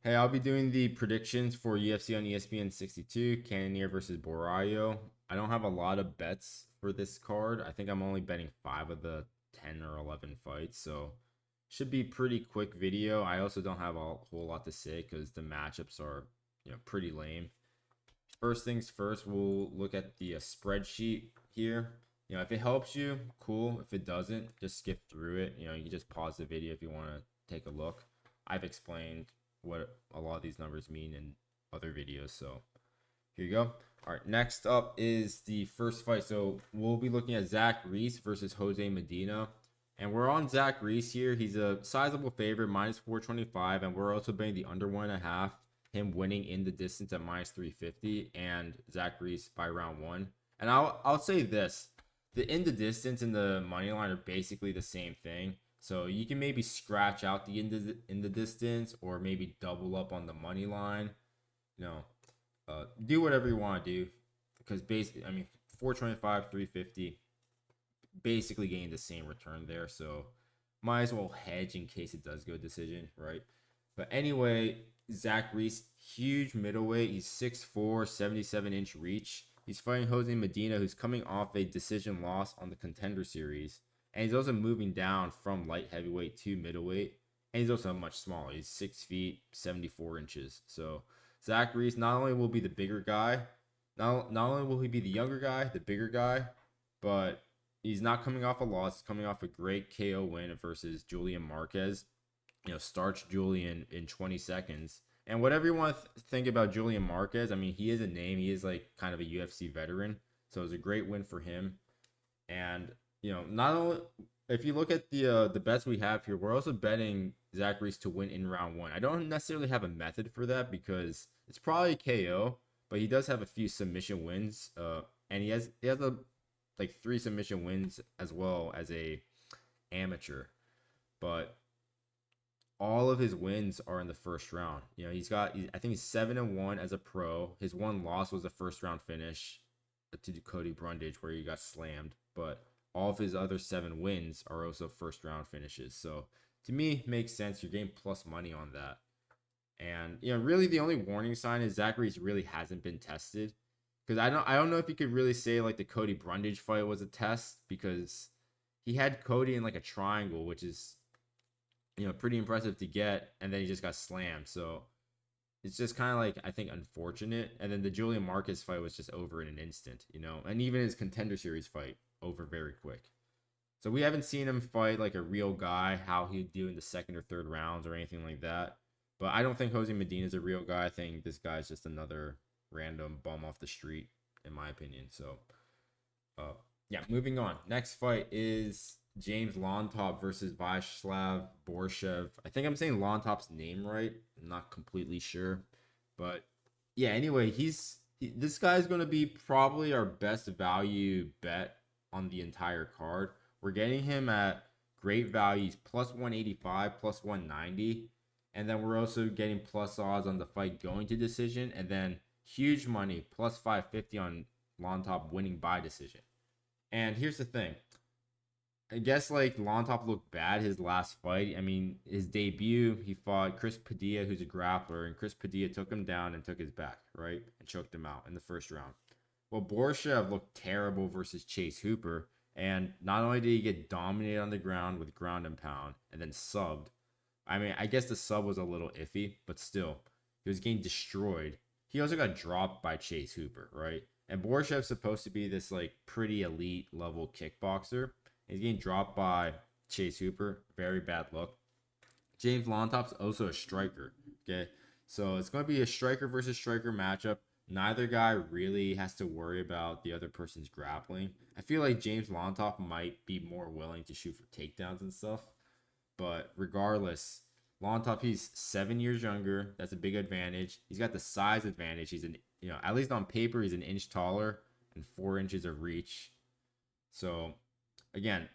Hey, I'll be doing the predictions for UFC on ESPN 62, Cannonier versus Borralho. I don't have a lot of bets for this card. I think I'm only betting 5 of the 10 or 11 fights, so should be pretty quick video. I also don't have a whole lot to say because the matchups are, pretty lame. First things first, we'll look at the spreadsheet here. If it helps you, cool. If it doesn't, just skip through it. You can just pause the video if you want to take a look. I've explained what a lot of these numbers mean in other videos, so here you go. All right, next up is the first fight. So we'll be looking at Zach Reese versus Jose Medina. And we're on Zach Reese here. He's a sizable favorite, minus 425. And we're also betting the under 1.5, him winning in the distance at minus 350, and Zach Reese by round one. And I'll say this: the in the distance and the money line are basically the same thing. So you can maybe scratch out the in the distance, or maybe double up on the money line. You know, do whatever you want to do, because basically, I mean, 425, 350, basically getting the same return there. So might as well hedge in case it does go decision, right? But anyway, Zach Reese, huge middleweight. He's 6'4", 77-inch reach. He's fighting Jose Medina, who's coming off a decision loss on the Contender Series. And he's also moving down from light heavyweight to middleweight. And he's also much smaller. He's 6 feet, 74 inches. So Zach Reese not only will be the bigger guy, not only will he be the younger guy, the bigger guy, but he's not coming off a loss. He's coming off a great KO win versus Julian Marquez. Starch Julian in 20 seconds. And whatever you want to think about Julian Marquez, I mean, he is a name. He is like kind of a UFC veteran. So it was a great win for him. And, not only if you look at the bets we have here, we're also betting Zach Reese to win in round one. I don't necessarily have a method for that because it's probably KO, but he does have a few submission wins. And he has like 3 submission wins as well as a amateur. But all of his wins are in the first round. I think he's 7-1 as a pro. His one loss was a first round finish to Cody Brundage where he got slammed, but all of his other 7 wins are also first round finishes. So to me, makes sense. You're getting plus money on that. And really the only warning sign is Zachary's really hasn't been tested. Because I don't know if you could really say like the Cody Brundage fight was a test because he had Cody in like a triangle, which is pretty impressive to get, and then he just got slammed. So it's just kind of like, I think, unfortunate. And then the Julian Marquez fight was just over in an instant, and even his Contender Series fight over very quick. So we haven't seen him fight like a real guy, how he'd do in the second or third rounds or anything like that. But I don't think Jose Medina is a real guy. I think this guy's just another random bum off the street, in my opinion. So, yeah, moving on. Next fight is James Llontop versus Vyacheslav Borshev. I think I'm saying Llontop's name right. I'm not completely sure. But yeah, anyway, this guy's going to be probably our best value bet on the entire card. We're getting him at great values, plus 185, plus 190. And then we're also getting plus odds on the fight going to decision. And then huge money, plus 550 on Llontop winning by decision. And here's the thing. I guess like Llontop looked bad his last fight. I mean, his debut, he fought Chris Padilla, who's a grappler, and Chris Padilla took him down and took his back, right? And choked him out in the first round. Well, Borshev looked terrible versus Chase Hooper. And not only did he get dominated on the ground with ground and pound and then subbed, I mean, I guess the sub was a little iffy, but still, he was getting destroyed. He also got dropped by Chase Hooper, right? And Borshev's supposed to be this like pretty elite level kickboxer. He's getting dropped by Chase Hooper. Very bad look. James Lontop's also a striker. Okay. So it's going to be a striker versus striker matchup. Neither guy really has to worry about the other person's grappling. I feel like James Lontop might be more willing to shoot for takedowns and stuff. But regardless, Llontop, he's 7 years younger. That's a big advantage. He's got the size advantage. He's at least on paper, he's an inch taller and 4 inches of reach. So again,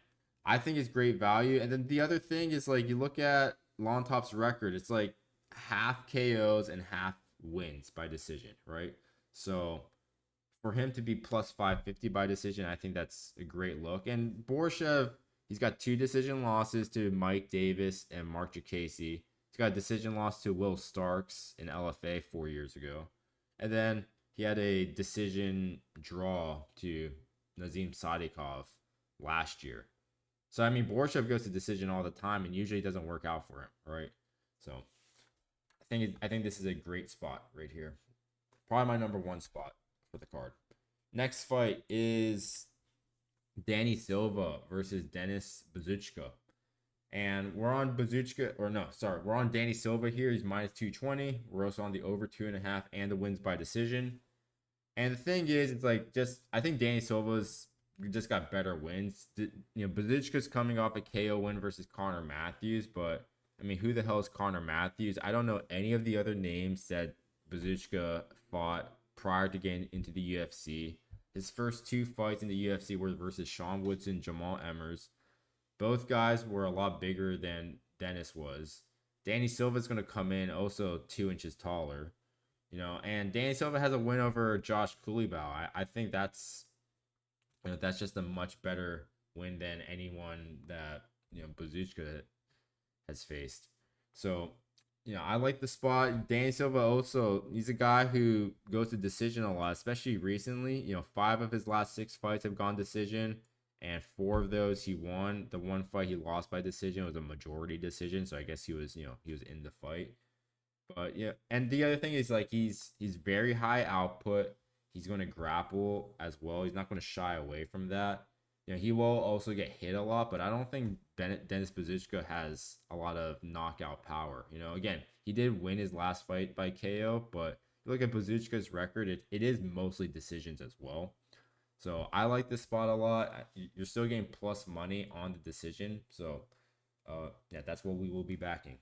I think it's great value. And then the other thing is like you look at Lontop's record, it's like half KOs and half wins by decision, right? So for him to be plus 550 by decision, I think that's a great look. And Borshev, he's got 2 decision losses to Mike Davis and Mark Jacasey. He's got a decision loss to Will Starks in LFA 4 years ago. And then he had a decision draw to Nazim Sadikov last year. So I mean, Borshchev goes to decision all the time, and usually it doesn't work out for him, right? So I think this is a great spot right here. Probably my number one spot for the card. Next fight is Danny Silva versus Denis Bezuchka. And we're on Bezuchka, or no, sorry, we're on Danny Silva here. He's minus 220. We're also on the over 2.5 and the wins by decision. And the thing is, it's like I think Danny Silva's just got better wins. Bezuchka's coming off a KO win versus Connor Matthews, but I mean, who the hell is Connor Matthews? I don't know any of the other names that Bezuchka fought prior to getting into the UFC. His first 2 fights in the UFC were versus Sean Woodson, Jamal Emmers. Both guys were a lot bigger than Dennis was. Danny Silva's going to come in also 2 inches taller. And Danny Silva has a win over Josh Kulibau. I think that's just a much better win than anyone that Bezuchka has faced. So I like the spot. Danny Silva also, he's a guy who goes to decision a lot, especially recently. 5 of his last 6 fights have gone decision, and 4 of those he won. The one fight he lost by decision was a majority decision, so I guess he was in the fight. But yeah, and the other thing is like he's very high output. He's going to grapple as well. He's not going to shy away from that. He will also get hit a lot, but I don't think Denis Bezuchka has a lot of knockout power. Again, he did win his last fight by KO, but you look at Bezuchka's record, it is mostly decisions as well. So I like this spot a lot. You're still getting plus money on the decision. So yeah, that's what we will be backing.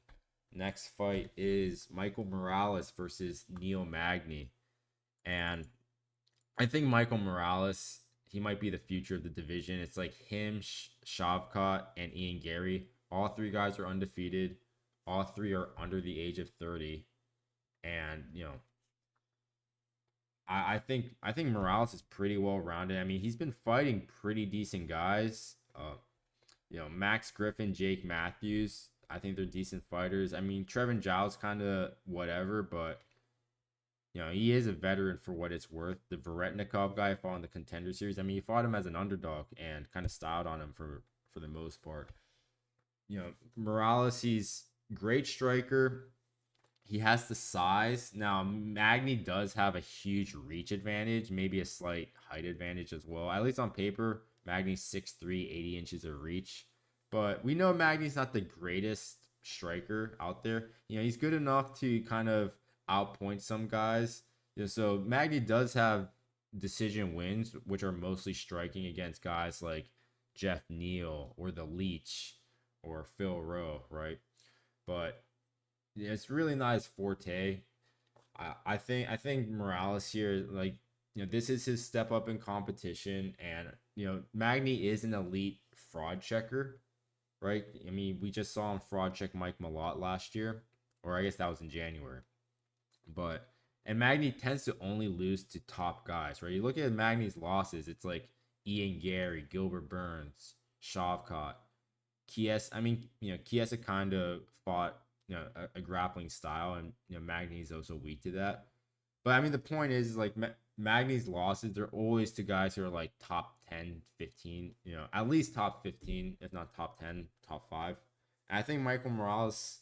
Next fight is Michael Morales versus Neil Magny. And I think Michael Morales, he might be the future of the division. It's like him, Shavkat, and Ian Gary. All 3 guys are undefeated. All 3 are under the age of 30. And, I think Morales is pretty well rounded. I mean, he's been fighting pretty decent guys. Max Griffin, Jake Matthews. I think they're decent fighters. I mean, Trevin Giles kind of whatever, but he is a veteran for what it's worth. The Varetnikov guy fought in the Contender Series. I mean, he fought him as an underdog and kind of styled on him for the most part. Morales, he's great striker. He has the size. Now, Magny does have a huge reach advantage, maybe a slight height advantage as well. At least on paper, Magny's 6'3", 80 inches of reach. But we know Magny's not the greatest striker out there. He's good enough to kind of outpoint some guys. So Magny does have decision wins, which are mostly striking against guys like Jeff Neal or the Leech or Phil Rowe, right? But it's really not his forte. I think Morales here, like, this is his step up in competition, and Magny is an elite fraud checker, right? I mean, we just saw him fraud check Mike Malott last year, or I guess that was in January. And Magny tends to only lose to top guys, right? You look at Magny's losses, it's like Ian Gary, Gilbert Burns, Shavkat, Kies. I mean, Kiesa kind of fought, a grappling style, and Magny's also weak to that. But I mean, the point is like Magny's losses, they're always to guys who are like top 10, 15, at least top 15, if not top 10, top 5. And I think Michael Morales,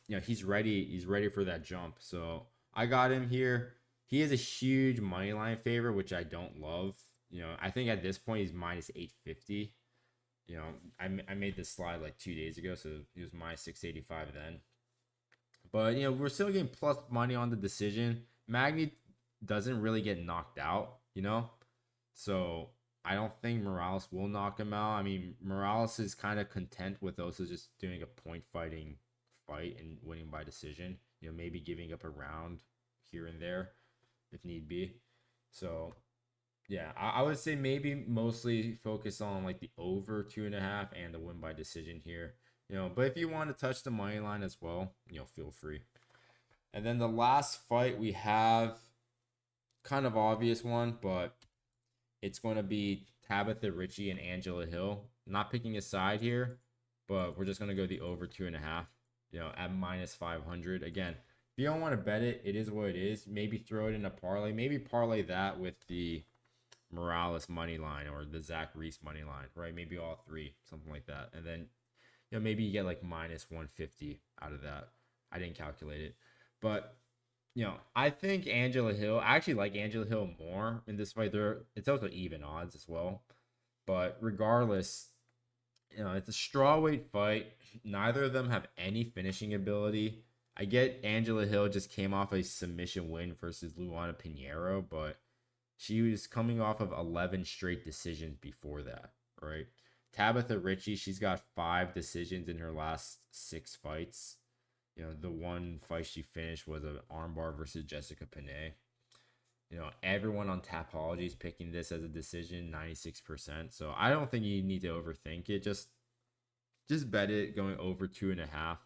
he's ready. He's ready for that jump. So I got him here. He is a huge money line favorite, which I don't love. I think at this point he's minus 850. I made this slide like 2 days ago, so he was minus 685 then. But we're still getting plus money on the decision. Magny doesn't really get knocked out, so I don't think Morales will knock him out. I mean, Morales is kind of content with also just doing a point fighting fight and winning by decision. Maybe giving up a round here and there if need be. So yeah, I would say maybe mostly focus on like the over 2.5 and the win by decision here. But if you want to touch the money line as well, feel free. And then the last fight we have, kind of obvious one, but it's going to be Tabitha Ricci and Angela Hill. Not picking a side here, but we're just going to go the over 2.5. at minus 500. Again, if you don't want to bet it, it is what it is. Maybe throw it in a parlay. Maybe parlay that with the Morales money line or the Zach Reese money line, right? Maybe all three, something like that. And then, maybe you get like minus 150 out of that. I didn't calculate it. But, I think Angela Hill, I actually like Angela Hill more in this fight. It's also even odds as well. But regardless, it's a strawweight fight. Neither of them have any finishing ability. I get Angela Hill just came off a submission win versus Luana Pinheiro, but she was coming off of 11 straight decisions before that, right? Tabitha Ricci, she's got 5 decisions in her last 6 fights. The one fight she finished was an armbar versus Jessica Panay. Everyone on Tapology is picking this as a decision, 96%. So I don't think you need to overthink it. Just bet it going over 2.5.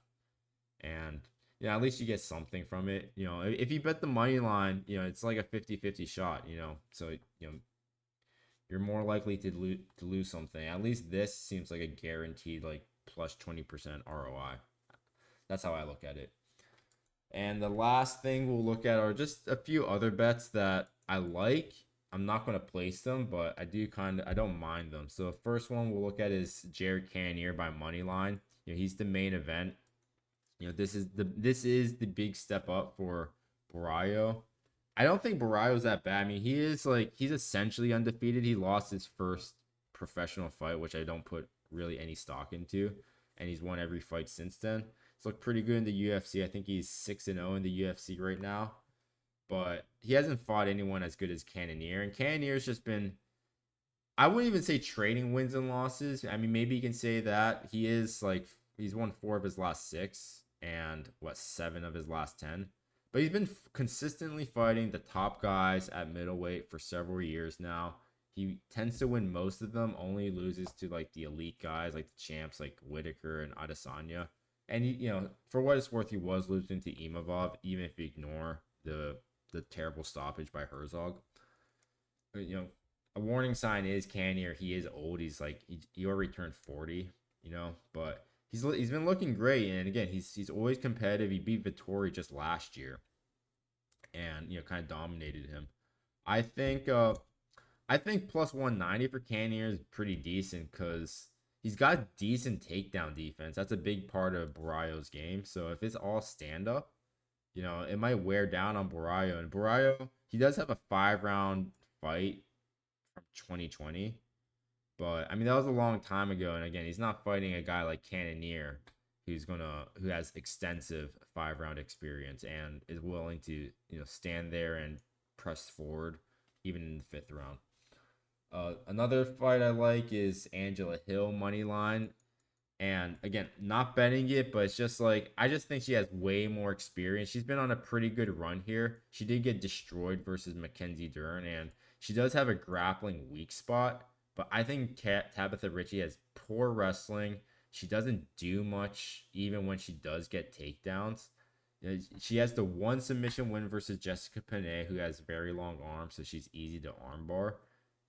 And at least you get something from it. If you bet the money line, it's like a 50-50 shot, So, you're more likely to lose something. At least this seems like a guaranteed like plus 20% ROI. That's how I look at it. And the last thing we'll look at are just a few other bets that I like. I'm not going to place them, but I don't mind them. So the first one we'll look at is Jared Cannonier by money line. He's the main event. This is the big step up for Borralho. I don't think Borralho's that bad. I mean, he's essentially undefeated. He lost his first professional fight, which I don't put really any stock into, and he's won every fight since then. He's looked pretty good in the UFC. I think he's 6-0 in the UFC right now, but he hasn't fought anyone as good as Cannonier. And Cannonier's just been, I wouldn't even say trading wins and losses. I mean, maybe you can say that he's won 4 of his last 6 and 7 of his last 10. But he's been consistently fighting the top guys at middleweight for several years now. He tends to win most of them, only loses to like the elite guys, like the champs like Whitaker and Adesanya. And for what it's worth, he was losing to Imavov, even if you ignore the terrible stoppage by Herzog. But, a warning sign is Cannonier. He is old. He's like he already turned 40. But he's been looking great, and again, he's always competitive. He beat Vettori just last year, and kind of dominated him. I think plus 190 for Cannonier is pretty decent because he's got decent takedown defense. That's a big part of Borralho's game. So if it's all stand up, it might wear down on Borralho. And Borralho, he does have a 5-round fight from 2020. But I mean, that was a long time ago. And again, he's not fighting a guy like Cannonier who has extensive 5-round experience and is willing to, stand there and press forward even in the 5th round. Another fight I like is Angela Hill money line. And again, not betting it, but it's just like, I just think she has way more experience. She's been on a pretty good run here. She did get destroyed versus Mackenzie Dern, and she does have a grappling weak spot. But I think Tabitha Ricci has poor wrestling. She doesn't do much, even when she does get takedowns. She has the one submission win versus Jessica Panay, who has very long arms, so she's easy to armbar.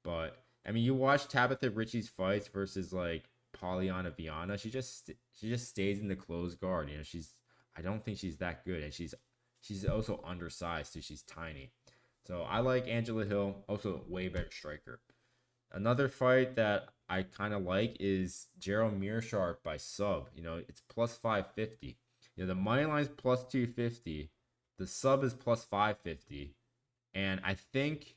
But I mean, you watch Tabitha Ricci's fights versus like Polyana Viana. She just stays in the closed guard. I don't think she's that good, and she's also undersized too. She's tiny. So I like Angela Hill, also way better striker. Another fight that I kind of like is Gerald Meerschaert by sub. It's plus 550. The money line is plus 250. The sub is plus 550. And I think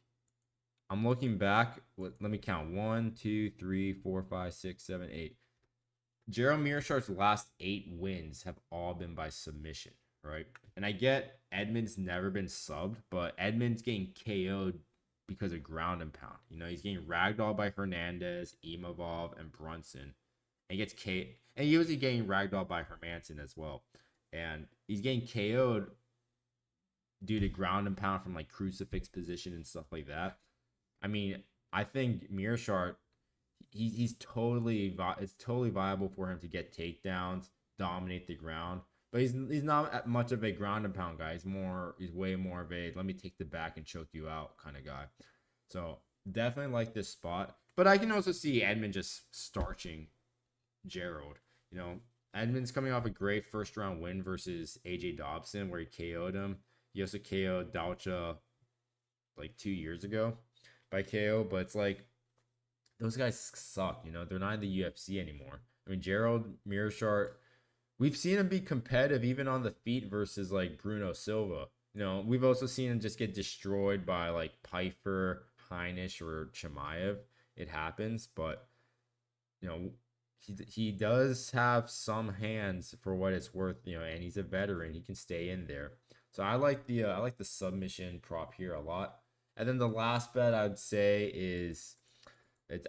I'm looking back. Let me count. 1, 2, 3, 4, 5, 6, 7, 8. Gerald Meerschaert's last 8 wins have all been by submission, right? And I get Edmund's never been subbed, but Edmund's getting KO'd because of ground and pound. He's getting ragdolled by Hernandez, Imavov, and Brunson. And he was getting ragdolled by Hermanson as well. And he's getting KO'd due to ground and pound from like crucifix position and stuff like that. I mean, I think Meerschaert, it's totally viable for him to get takedowns, dominate the ground. But he's not much of a ground and pound guy. He's way more of a let me take the back and choke you out kind of guy. So definitely like this spot. But I can also see Edmund just starching Gerald. Edmonds coming off a great first round win versus AJ Dobson, where he KO'd him. He also KO'd Dalcha like 2 years ago by KO, but it's like those guys suck. They're not in the UFC anymore. I mean, Gerald Mearshart, we've seen him be competitive even on the feet versus like Bruno Silva. We've also seen him just get destroyed by like Pfeiffer, Heinisch, or Chimaev. It happens, but you know, he does have some hands for what it's worth, and he's a veteran. He can stay in there. So I like the submission prop here a lot. And then the last bet I'd say is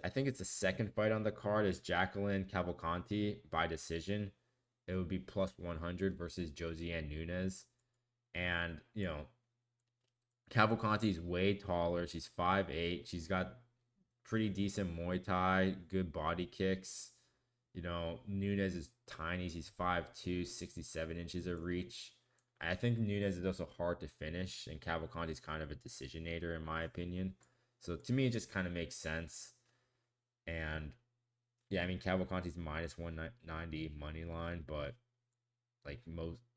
I think it's the second fight on the card is Jacqueline Cavalcanti by decision. It would be plus 100 versus Josiane Nunes. And, Cavalcanti's way taller. She's 5'8". She's got pretty decent Muay Thai, good body kicks. Nunes is tiny. She's 5'2", 67 inches of reach. I think Nunes is also hard to finish, and Cavalcanti's kind of a decisionator in my opinion. So to me, it just kind of makes sense. And yeah, I mean, Cavalcanti's minus 190 money line, but like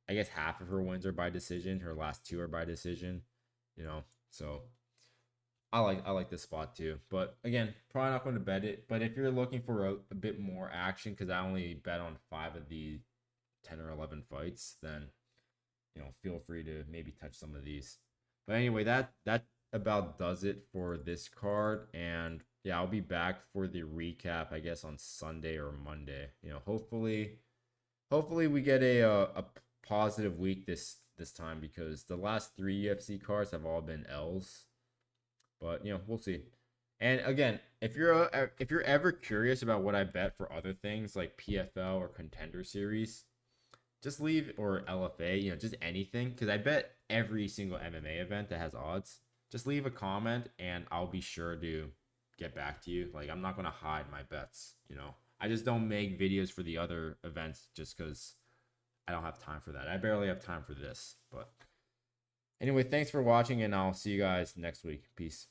I guess half of her wins are by decision. Her last two are by decision, so I like this spot too. But again, probably not going to bet it. But if you're looking for a bit more action, because I only bet on 5 of the 10 or 11 fights, then feel free to maybe touch some of these. But anyway, that about does it for this card. And yeah, I'll be back for the recap, I guess, on Sunday or Monday. Hopefully we get a positive week this time, because the last 3 UFC cards have all been L's. But we'll see. And again, if you're ever curious about what I bet for other things like PFL or Contender Series, just leave, or LFA, just anything, because I bet every single MMA event that has odds. Just leave a comment and I'll be sure to get back to you. Like, I'm not going to hide my bets. I just don't make videos for the other events just because I don't have time for that. I barely have time for this. But anyway, thanks for watching, and I'll see you guys next week. Peace.